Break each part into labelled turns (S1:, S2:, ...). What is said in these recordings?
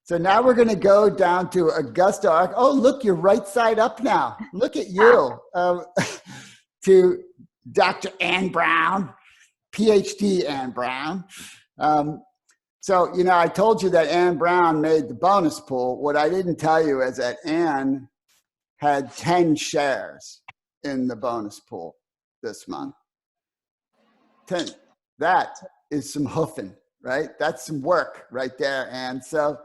S1: So now we're going to go down to Augusta. Oh, look, you're right side up now. Look at you. To Dr. Ann Brown, PhD Ann Brown. So, I told you that Ann Brown made the bonus pool. What I didn't tell you is that Ann had 10 shares in the bonus pool this month. 10. That is some hoofing, right? That's some work right there. And so,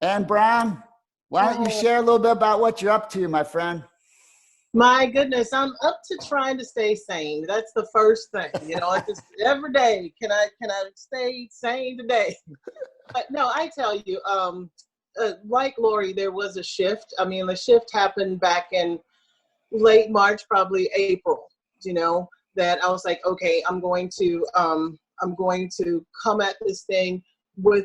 S1: Ann Brown, why don't you share a little bit about what you're up to, my friend?
S2: My goodness, I'm up to trying to stay sane. That's the first thing, I just every day, can I stay sane today? But no, I tell you, like Lori, there was a shift. I mean, the shift happened back in late March, probably April, that I was like, okay, I'm going to come at this thing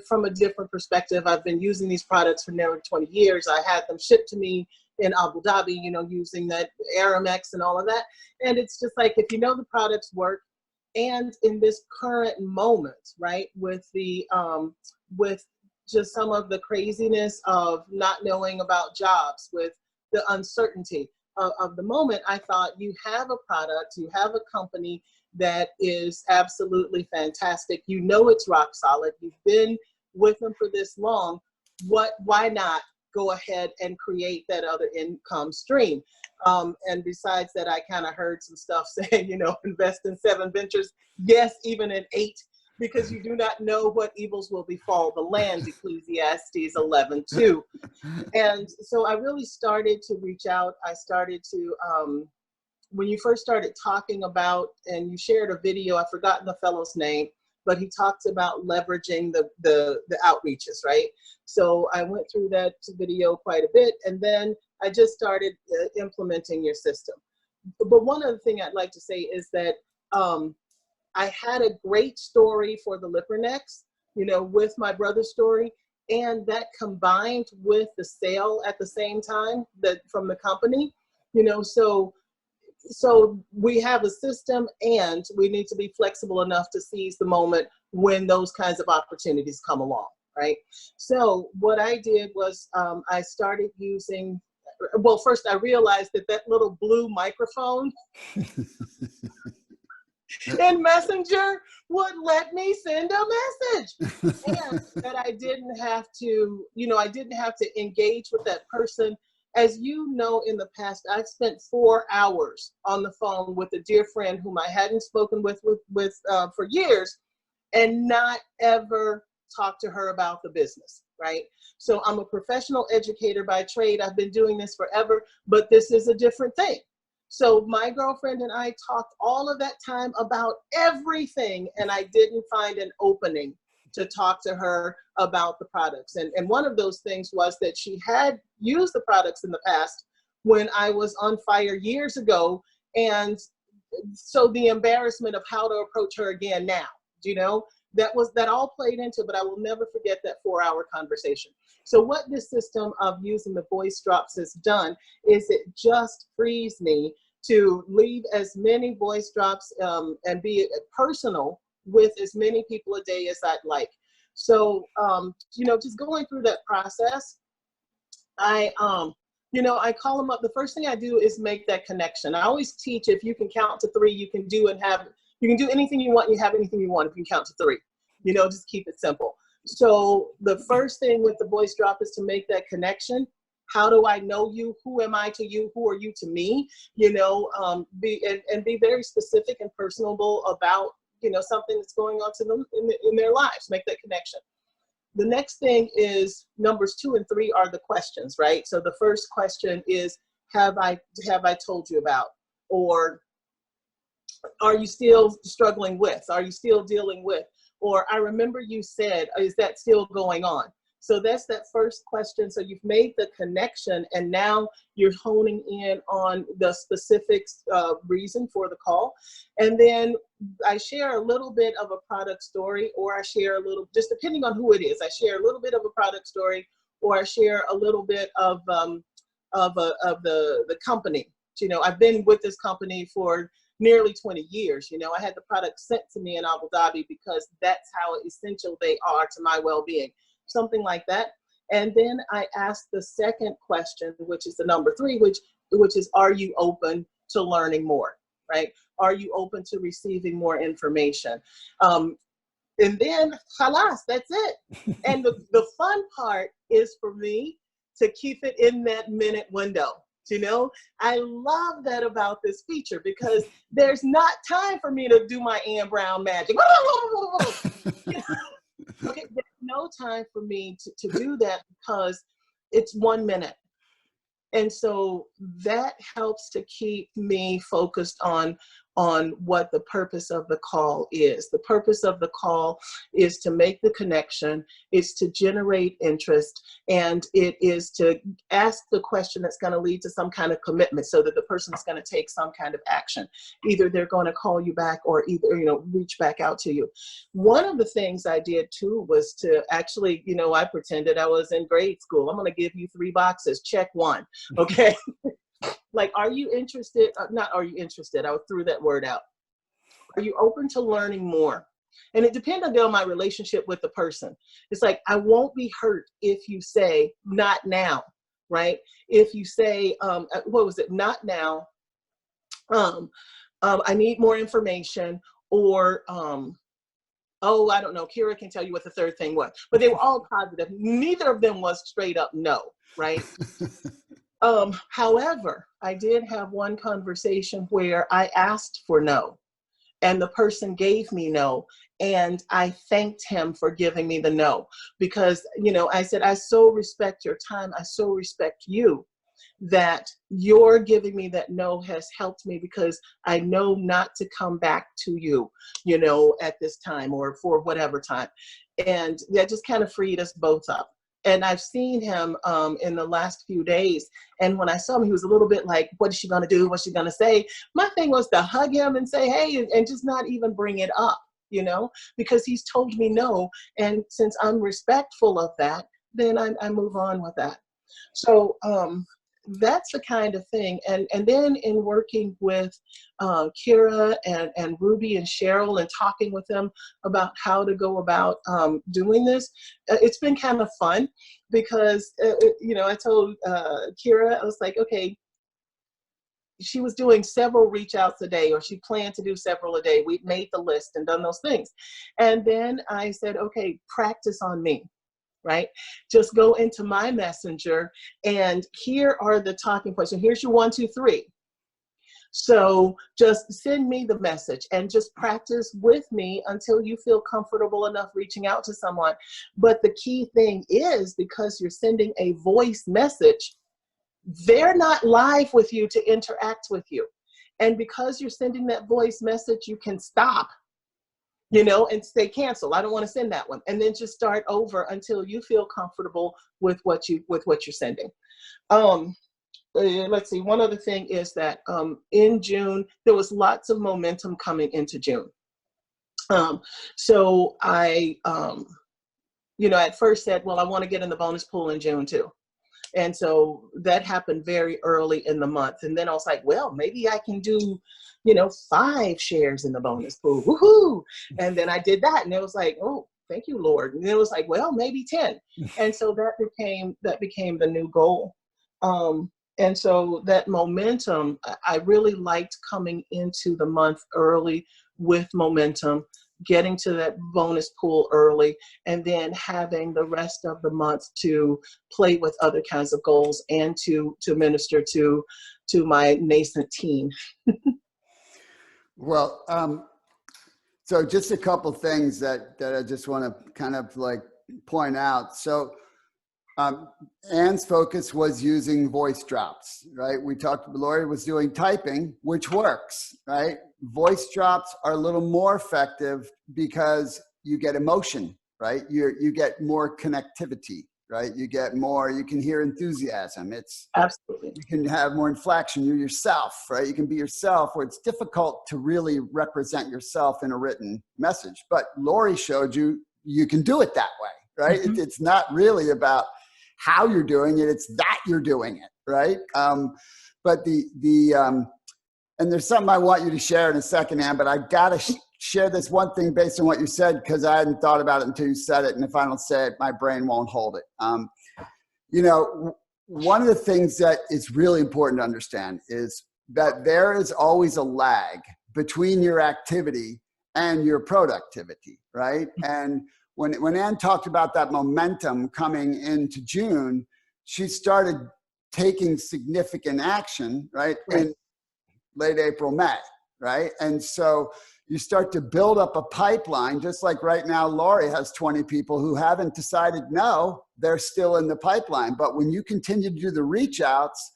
S2: from a different perspective. I've been using these products for nearly 20 years. I had them shipped to me in Abu Dhabi, using that Aramex and all of that. And it's just like, if the products work, and in this current moment, right, with with just some of the craziness of not knowing about jobs, with the uncertainty of the moment, I thought, you have a product, you have a company that is absolutely fantastic. It's rock solid. You've been with them for this long. Why not go ahead and create that other income stream? And besides that, I kind of heard some stuff saying, invest in 7 ventures. Yes, even in 8, because you do not know what evils will befall the land, Ecclesiastes 11:2. And so I really started to reach out. I started to, when you first started talking about, and you shared a video, I've forgotten the fellow's name, but he talked about leveraging the outreaches, right? So I went through that video quite a bit, and then I just started implementing your system. But one other thing I'd like to say is that I had a great story for the Lippernex, with my brother's story, and that combined with the sale at the same time from the company, so we have a system, and we need to be flexible enough to seize the moment when those kinds of opportunities come along, right? So what I did was I started using, well, first I realized that little blue microphone in Messenger would let me send a message, and that I didn't have to, engage with that person. As you know, in the past, I've spent 4 hours on the phone with a dear friend whom I hadn't spoken with for years, and not ever talked to her about the business, right? So I'm a professional educator by trade. I've been doing this forever, but this is a different thing. So my girlfriend and I talked all of that time about everything, and I didn't find an opening to talk to her about the products. And one of those things was that she had used the products in the past when I was on fire years ago. And so the embarrassment of how to approach her again now, that all played into, but I will never forget that 4-hour conversation. So what this system of using the voice drops has done is it just frees me to leave as many voice drops and be personal with as many people a day as I'd like. So, just going through that process, I call them up. The first thing I do is make that connection. I always teach, if you can count to 3, you can do anything you want, you have anything you want if you count to 3. Just keep it simple. So the first thing with the voice drop is to make that connection. How do I know you? Who am I to you? Who are you to me? Be very specific and personable about, something that's going on to them in their lives. Make that connection. The next thing is numbers 2 and 3 are the questions, right? So the first question is, have I told you about? Or are you still struggling with? Are you still dealing with? Or I remember you said, is that still going on? So that's that first question. So you've made the connection, and now you're honing in on the specific reason for the call. And then I share a little bit of a product story, or I share a little, just depending on who it is, I share a little bit of a product story, or I share a little bit of the company. I've been with this company for nearly 20 years. I had the product sent to me in Abu Dhabi because that's how essential they are to my well-being. Something like that. And then I asked the second question, which is the number 3, which is, are you open to learning more, right? Are you open to receiving more information? And then, halas, that's it. And the fun part is for me to keep it in that minute window. You know, I love that about this feature, because there's not time for me to do my Ann Brown magic. Okay, there's no time for me to do that, because it's 1 minute. And so that helps to keep me focused on what the purpose of the call is. The purpose of the call is to make the connection, is to generate interest, and it is to ask the question that's going to lead to some kind of commitment, so that the person is going to take some kind of action. Either they're going to call you back, or either, reach back out to you. One of the things I did too was to actually, I pretended I was in grade school. I'm going to give you 3 boxes, check 1. Okay. Like, are you interested? Not are you interested? I threw that word out. Are you open to learning more? And it depended on my relationship with the person. It's like, I won't be hurt if you say not now, right? If you say, what was it? Not now. I need more information, or, oh, I don't know. Kira can tell you what the third thing was, but they were all positive. Neither of them was straight up no, right? However, I did have one conversation where I asked for no, and the person gave me no, and I thanked him for giving me the no, because, I said, I so respect your time. I so respect you, that your giving me that no has helped me, because I know not to come back to you, at this time, or for whatever time. And that just kind of freed us both up. And I've seen him in the last few days. And when I saw him, he was a little bit like, what is she going to do? What's she going to say? My thing was to hug him and say, hey, and just not even bring it up, because he's told me no. And since I'm respectful of that, then I move on with that. So that's the kind of thing. And then in working with Kira and Ruby and Cheryl, and talking with them about how to go about doing this, it's been kind of fun, because, I told Kira, I was like, okay, she was doing several reach outs a day, or she planned to do several a day. We'd made the list and done those things. And then I said, okay, practice on me. Right? Just go into my messenger, and here are the talking points. And here's your 1, 2, 3. So just send me the message and just practice with me until you feel comfortable enough reaching out to someone. But the key thing is, because you're sending a voice message, they're not live with you to interact with you. And because you're sending that voice message, you can stop, and say cancel. I don't want to send that one. And then just start over until you feel comfortable with what you're sending. Let's see. One other thing is that in June, there was lots of momentum coming into June. So I, at first said, well, I want to get in the bonus pool in June too. And so that happened very early in the month. And then I was like, well, maybe I can do, 5 shares in the bonus pool. Woohoo! And then I did that, and it was like, oh, thank you, Lord. And it was like, well, maybe 10. And so that became the new goal. And so that momentum, I really liked coming into the month early with momentum, getting to that bonus pool early, and then having the rest of the month to play with other kinds of goals and to minister to my nascent team.
S1: Well, so just a couple things that I just want to kind of like point out. So Ann's focus was using voice drops, right? We talked, Lori was doing typing, which works, right? Voice drops are a little more effective because you get emotion, right? You get more connectivity, right? You get more, you can hear enthusiasm. It's
S2: absolutely,
S1: you can have more inflection. You're yourself, right? You can be yourself, where it's difficult to really represent yourself in a written message. But Lori showed you can do it that way, right?
S2: Mm-hmm.
S1: It's not really about how you're doing it, it's that you're doing it, right? But and there's something I want you to share in a second, Ann, but I gotta share this one thing based on what you said, because I hadn't thought about it until you said it. And if I don't say it, my brain won't hold it. You know, one of the things that is really important to understand is that there is always a lag between your activity and your productivity, right? And when Ann talked about that momentum coming into June, she started taking significant action, right, in late April, May, right? And so you start to build up a pipeline, just like right now, Lori has 20 people who haven't decided no, they're still in the pipeline. But when you continue to do the reach outs,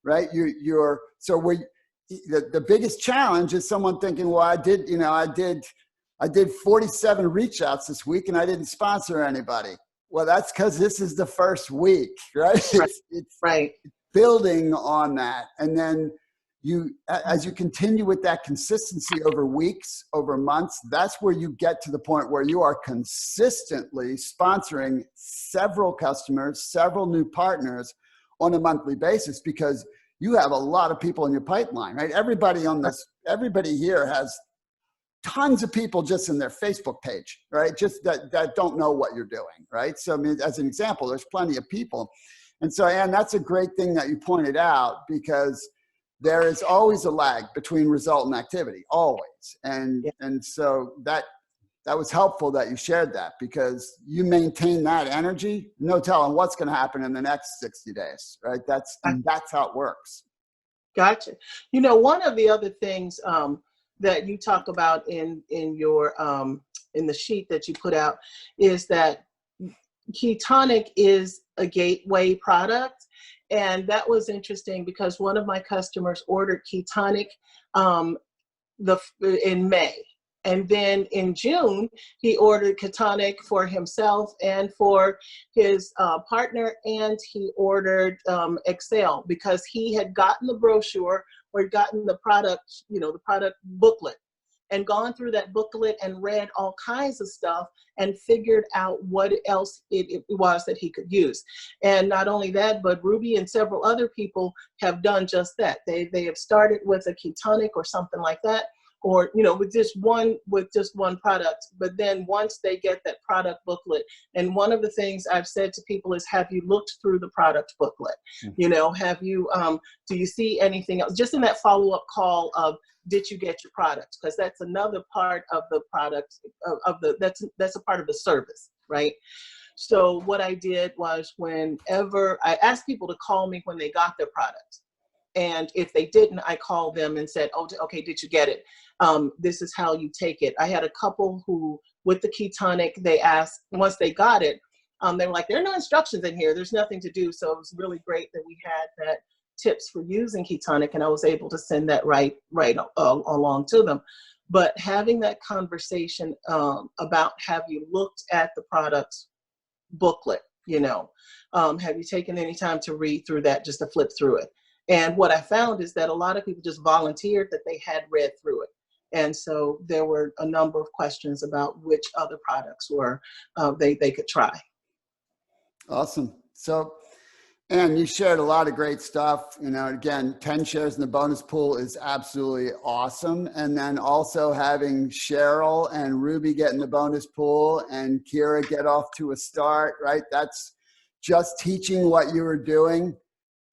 S1: right, the biggest challenge is someone thinking, well, I did 47 reach outs this week and I didn't sponsor anybody. Well, that's because this is the first week, right? It's building on that. And then as you continue with that consistency over weeks, over months, that's where you get to the point where you are consistently sponsoring several customers, several new partners on a monthly basis, because you have a lot of people in your pipeline, right? Everybody here has tons of people just in their Facebook page, right? Just that don't know what you're doing, right? So I mean, as an example, there's plenty of people. And so, Ann, that's a great thing that you pointed out, because there is always a lag between result and activity, always. And so that was helpful that you shared that, because you maintain that energy, no telling what's going to happen in the next 60 days, right? That's how it works.
S2: Gotcha. You know, one of the other things that you talk about in your in the sheet that you put out is that Ketonic is a gateway product. And that was interesting because one of my customers ordered Ketonic in May. And then in June, he ordered Ketonic for himself and for his partner, and he ordered Excel because he had gotten the brochure or gotten the product, the product booklet, and gone through that booklet and read all kinds of stuff and figured out what else it was that he could use. And not only that, but Ruby and several other people have done just that. They have started with a Ketonic or something like that, or with just one product. But then once they get that product booklet, and one of the things I've said to people is, have you looked through the product booklet? Have you do you see anything else? Just in that follow-up call of, did you get your product? Because that's another part of the product that's a part of the service, right? So what I did was, whenever I asked people to call me when they got their product, and if they didn't, I called them and said, oh, okay, did you get it? This is how you take it. I had a couple who, with the Ketonic, they asked, once they got it, they were like, there are no instructions in here. There's nothing to do. So it was really great that we had that tips for using Ketonic, and I was able to send that right along to them. But having that conversation about, have you looked at the product's booklet? Have you taken any time to read through that, just to flip through it? And what I found is that a lot of people just volunteered that they had read through it. And so there were a number of questions about which other products were they could try.
S1: Awesome. So, Ann, you shared a lot of great stuff. Again, 10 shares in the bonus pool is absolutely awesome. And then also having Cheryl and Ruby get in the bonus pool and Kira get off to a start, right? That's just teaching what you were doing.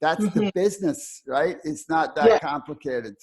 S1: That's the business, right? It's not that complicated.